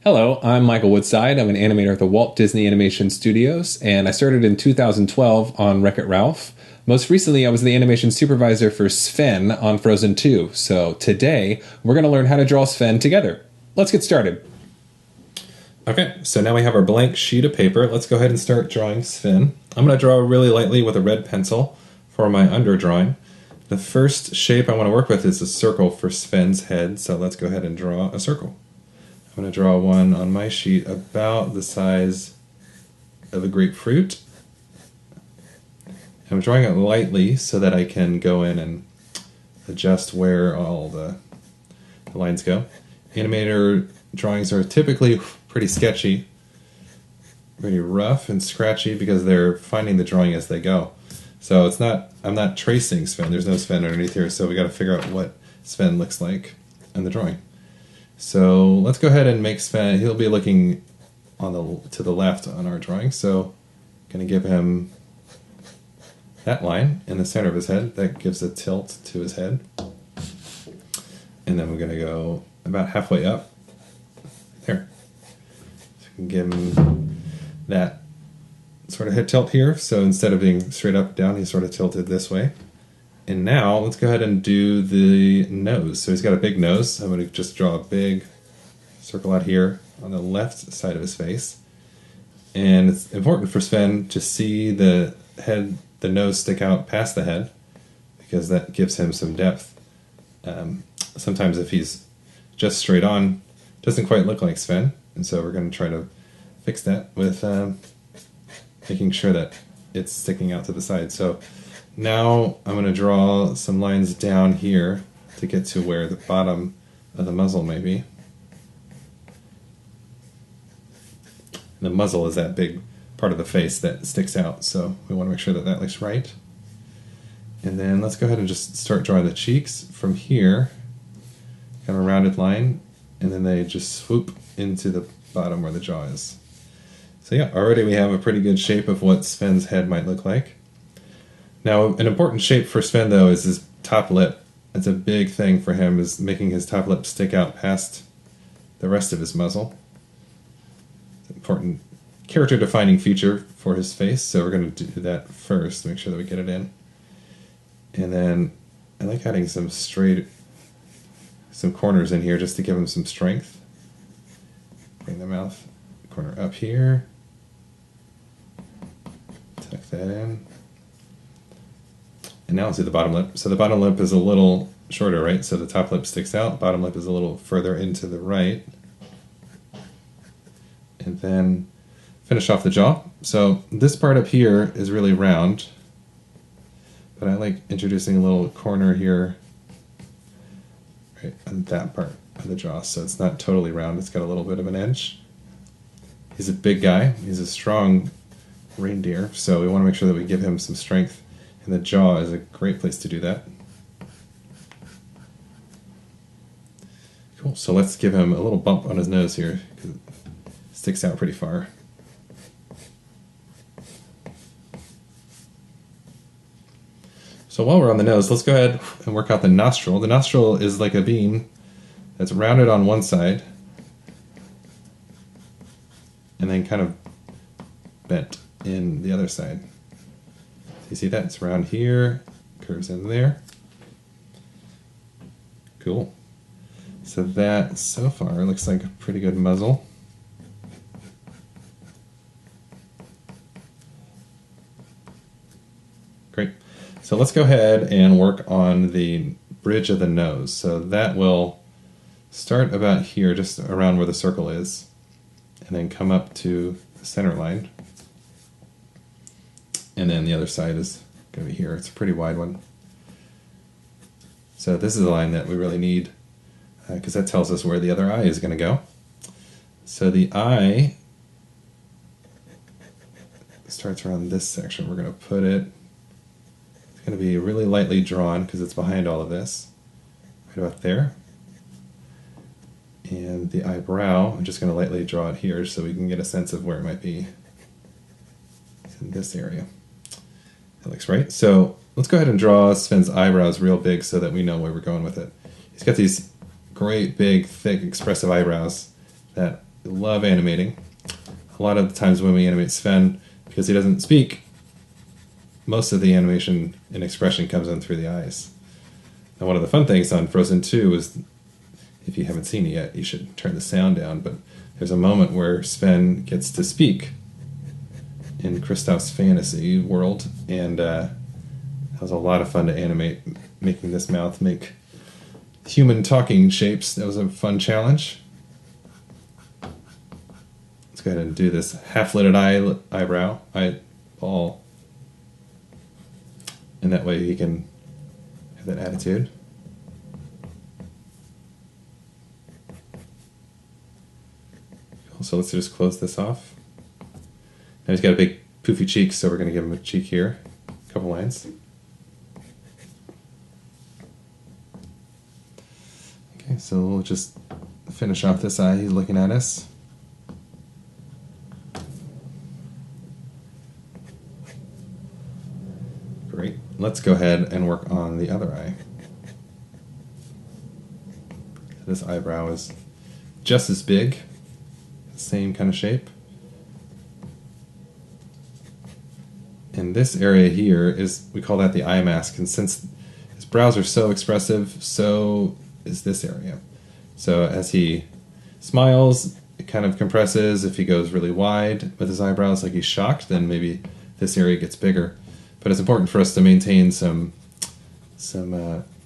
Hello, I'm Michael Woodside. I'm an animator at the Walt Disney Animation Studios, and I started in 2012 on Wreck-It Ralph. Most recently, I was the animation supervisor for Sven on Frozen 2, so today we're going to learn how to draw Sven together. Let's get started. Okay, so now we have our blank sheet of paper. Let's go ahead and start drawing Sven. I'm going to draw really lightly with a red pencil for my underdrawing. The first shape I want to work with is a circle for Sven's head, so let's go ahead and draw a circle. I'm going to draw one on my sheet about the size of a grapefruit. I'm drawing it lightly so that I can go in and adjust where all the lines go. Animator drawings are typically pretty sketchy, pretty rough and scratchy because they're finding the drawing as they go. So I'm not tracing Sven, there's no Sven underneath here, so we got to figure out what Sven looks like in the drawing. So let's go ahead and make Sven, he'll be looking to the left on our drawing, so I'm going to give him that line in the center of his head. That gives a tilt to his head. And then we're going to go about halfway up. There. So we can give him that sort of head tilt here, so instead of being straight up down, he's sort of tilted this way. And now let's go ahead and do the nose. So he's got a big nose. I'm going to just draw a big circle out here on the left side of his face. And it's important for Sven to see the nose stick out past the head because that gives him some depth. Sometimes if he's just straight on, it doesn't quite look like Sven. And so we're going to try to fix that with making sure that it's sticking out to the side. So now I'm going to draw some lines down here to get to where the bottom of the muzzle may be. The muzzle is that big part of the face that sticks out, so we want to make sure that that looks right. And then let's go ahead and just start drawing the cheeks from here, kind of a rounded line, and then they just swoop into the bottom where the jaw is. So yeah, already we have a pretty good shape of what Sven's head might look like. Now, an important shape for Sven, though, is his top lip. That's a big thing for him, is making his top lip stick out past the rest of his muzzle. It's an important character-defining feature for his face, so we're going to do that first, make sure that we get it in. And then I like adding some corners in here just to give him some strength. Bring the mouth corner up here. Tuck that in. And now let's do the bottom lip. So the bottom lip is a little shorter, right? So the top lip sticks out, bottom lip is a little further into the right. And then finish off the jaw. So this part up here is really round, but I like introducing a little corner here, right, on that part of the jaw. So it's not totally round, it's got a little bit of an edge. He's a big guy, he's a strong reindeer, so we want to make sure that we give him some strength. And the jaw is a great place to do that. Cool, so let's give him a little bump on his nose here, because it sticks out pretty far. So while we're on the nose, let's go ahead and work out the nostril. The nostril is like a bean that's rounded on one side, and then kind of bent in the other side. You see that? It's around here, curves in there. Cool. So that, so far, looks like a pretty good muzzle. Great. So let's go ahead and work on the bridge of the nose. So that will start about here, just around where the circle is, and then come up to the center line. And then the other side is going to be here. It's a pretty wide one. So this is a line that we really need because that tells us where the other eye is going to go. So the eye starts around this section. We're going to put it, it's going to be really lightly drawn because it's behind all of this. Right about there. And the eyebrow, I'm just going to lightly draw it here so we can get a sense of where it might be. It's in this area. That looks right. So let's go ahead and draw Sven's eyebrows real big so that we know where we're going with it. He's got these great, big, thick, expressive eyebrows that love animating. A lot of the times when we animate Sven, because he doesn't speak, most of the animation and expression comes in through the eyes. And one of the fun things on Frozen 2 is, if you haven't seen it yet, you should turn the sound down, but there's a moment where Sven gets to speak in Kristoff's fantasy world, and that was a lot of fun to animate, making this mouth make human talking shapes. That was a fun challenge. Let's go ahead and do this half-lidded eyeball, and that way he can have that attitude. Cool. So let's just close this off. Now he's got a big poofy cheek, so we're going to give him a cheek here, a couple lines. Okay, so we'll just finish off this eye. He's looking at us. Great. Let's go ahead and work on the other eye. This eyebrow is just as big, same kind of shape. And this area here is, we call that the eye mask, and since his brows are so expressive, so is this area. So as he smiles, it kind of compresses. If he goes really wide with his eyebrows, like he's shocked, then maybe this area gets bigger. But it's important for us to maintain some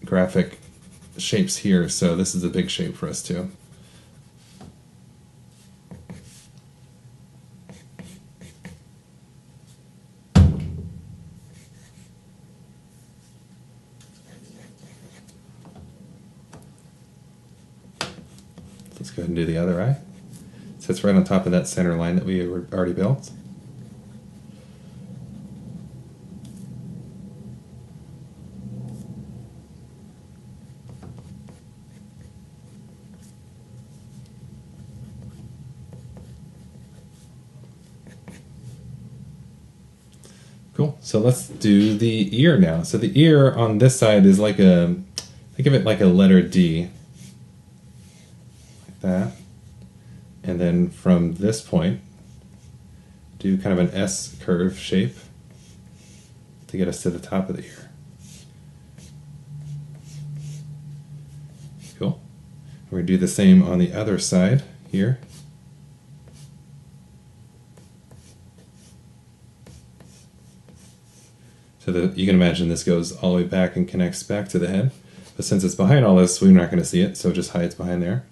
graphic shapes here, so this is a big shape for us too. Let's go ahead and do the other eye. So it's right on top of that center line that we already built. Cool. So let's do the ear now. So the ear on this side is like a, think of it like a letter D. Like that. And then from this point, do kind of an S curve shape to get us to the top of the ear. Cool. We're going to do the same on the other side here. So that you can imagine this goes all the way back and connects back to the head. But since it's behind all this, we're not going to see it, so it just hides behind there.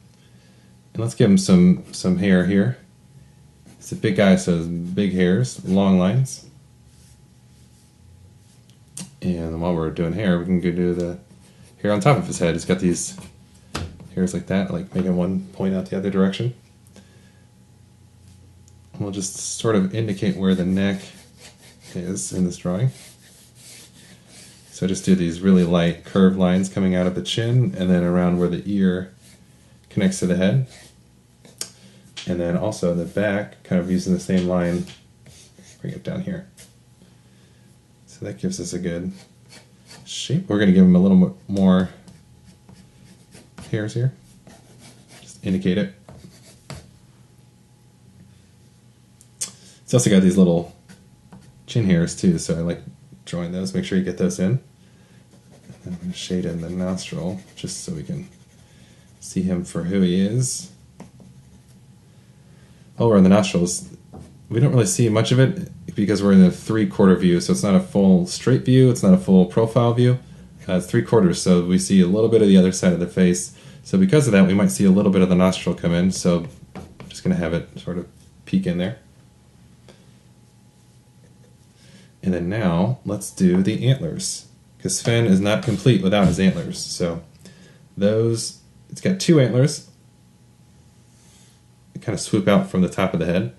And let's give him some hair here. It's a big guy, so big hairs, long lines. And while we're doing hair, we can go do the hair on top of his head. He's got these hairs like that, like making one point out the other direction. And we'll just sort of indicate where the neck is in this drawing. So just do these really light curved lines coming out of the chin and then around where the ear connects to the head. And then also in the back, kind of using the same line, bring it down here. So that gives us a good shape. We're going to give him a little bit more hairs here. Just indicate it. It's also got these little chin hairs too, so I like drawing those. Make sure you get those in. And I'm going to shade in the nostril just so we can see him for who he is. Over on the nostrils, we don't really see much of it because we're in a 3/4 view, so it's not a full straight view, it's not a full profile view. It's 3/4, so we see a little bit of the other side of the face. So because of that, we might see a little bit of the nostril come in, so I'm just going to have it sort of peek in there. And then now, let's do the antlers, because Sven is not complete without his antlers. So those, it's got 2 antlers. They kind of swoop out from the top of the head.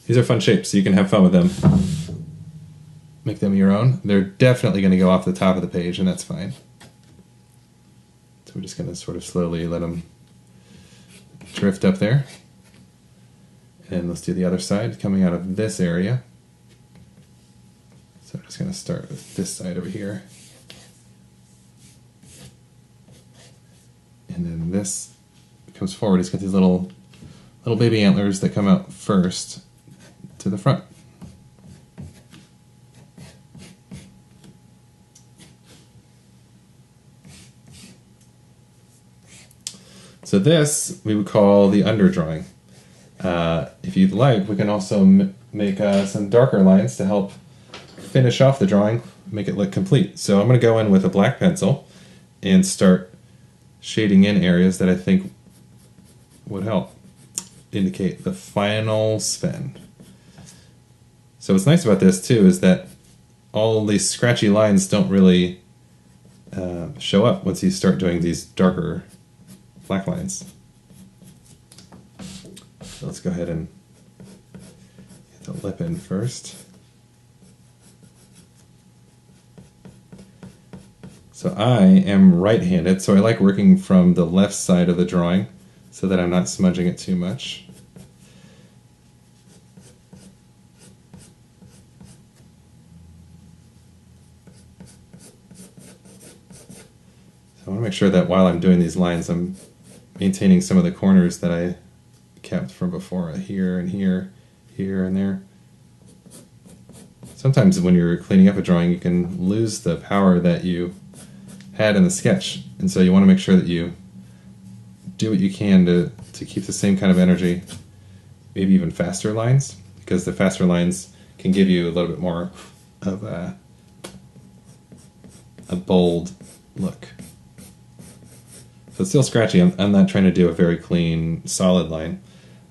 These are fun shapes, so you can have fun with them. Make them your own. They're definitely going to go off the top of the page, and that's fine. So we're just going to sort of slowly let them drift up there. And let's do the other side, coming out of this area. So I'm just going to start with this side over here. And then this comes forward. It's got these little little baby antlers that come out first to the front. So this we would call the underdrawing. If you'd like, we can also make some darker lines to help finish off the drawing, make it look complete. So I'm going to go in with a black pencil and start shading in areas that I think would help indicate the final Sven. So what's nice about this too is that all these scratchy lines don't really show up once you start doing these darker black lines. So let's go ahead and get the lip in first. So I am right-handed, so I like working from the left side of the drawing so that I'm not smudging it too much. So I want to make sure that while I'm doing these lines, I'm maintaining some of the corners that I kept from before, here and here, here and there. Sometimes when you're cleaning up a drawing, you can lose the power that you had in the sketch, and so you want to make sure that you do what you can to keep the same kind of energy, maybe even faster lines, because the faster lines can give you a little bit more of a bold look. So it's still scratchy. I'm not trying to do a very clean, solid line,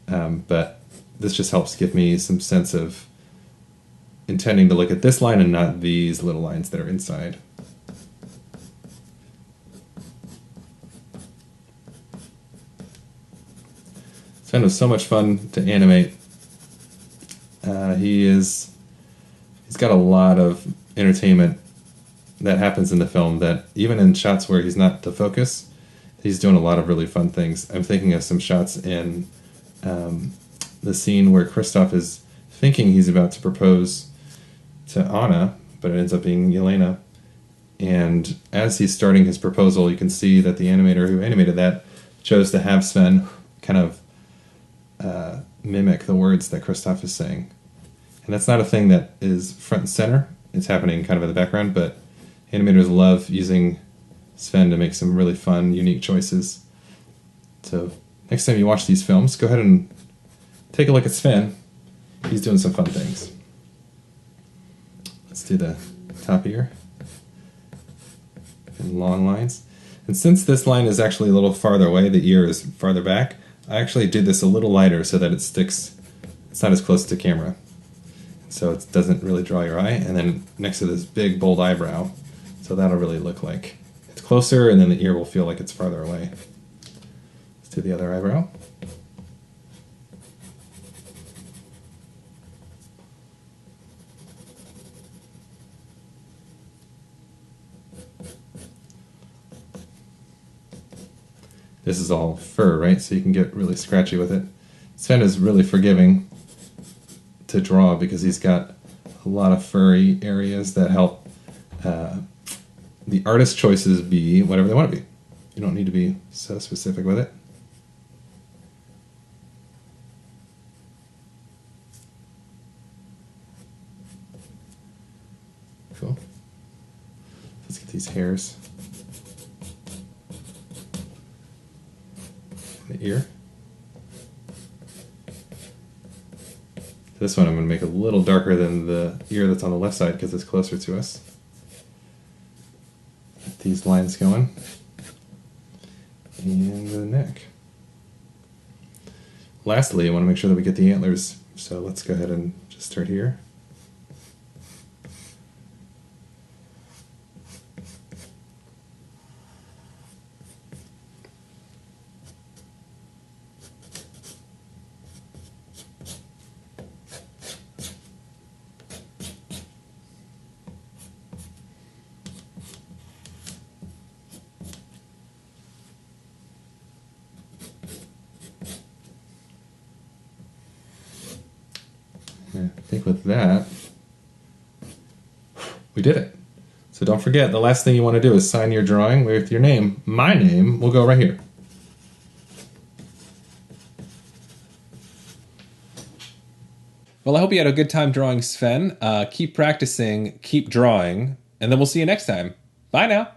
but this just helps give me some sense of intending to look at this line and not these little lines that are inside. Sven was so much fun to animate. He's got a lot of entertainment that happens in the film, that even in shots where he's not the focus, he's doing a lot of really fun things. I'm thinking of some shots in the scene where Kristoff is thinking he's about to propose to Anna, but it ends up being Yelena. And as he's starting his proposal, you can see that the animator who animated that chose to have Sven kind of mimic the words that Kristoff is saying. And that's not a thing that is front and center. It's happening kind of in the background, but animators love using Sven to make some really fun, unique choices. So next time you watch these films, go ahead and take a look at Sven. He's doing some fun things. Let's do the top ear. And long lines. And since this line is actually a little farther away, the ear is farther back, I actually did this a little lighter so that it sticks, it's not as close to camera. So it doesn't really draw your eye. And then next to this big, bold eyebrow, so that'll really look like it's closer, and then the ear will feel like it's farther away. Let's do the other eyebrow. This is all fur, right? So you can get really scratchy with it. Sven is really forgiving to draw because he's got a lot of furry areas that help the artist's choices be whatever they want to be. You don't need to be so specific with it. Cool. Let's get these hairs. The ear. This one I'm going to make a little darker than the ear that's on the left side because it's closer to us. Get these lines going. And the neck. Lastly, I want to make sure that we get the antlers, so let's go ahead and just start here. I think with that, we did it. So don't forget, the last thing you want to do is sign your drawing with your name. My name will go right here. Well, I hope you had a good time drawing, Sven. Keep practicing, keep drawing, and then we'll see you next time. Bye now.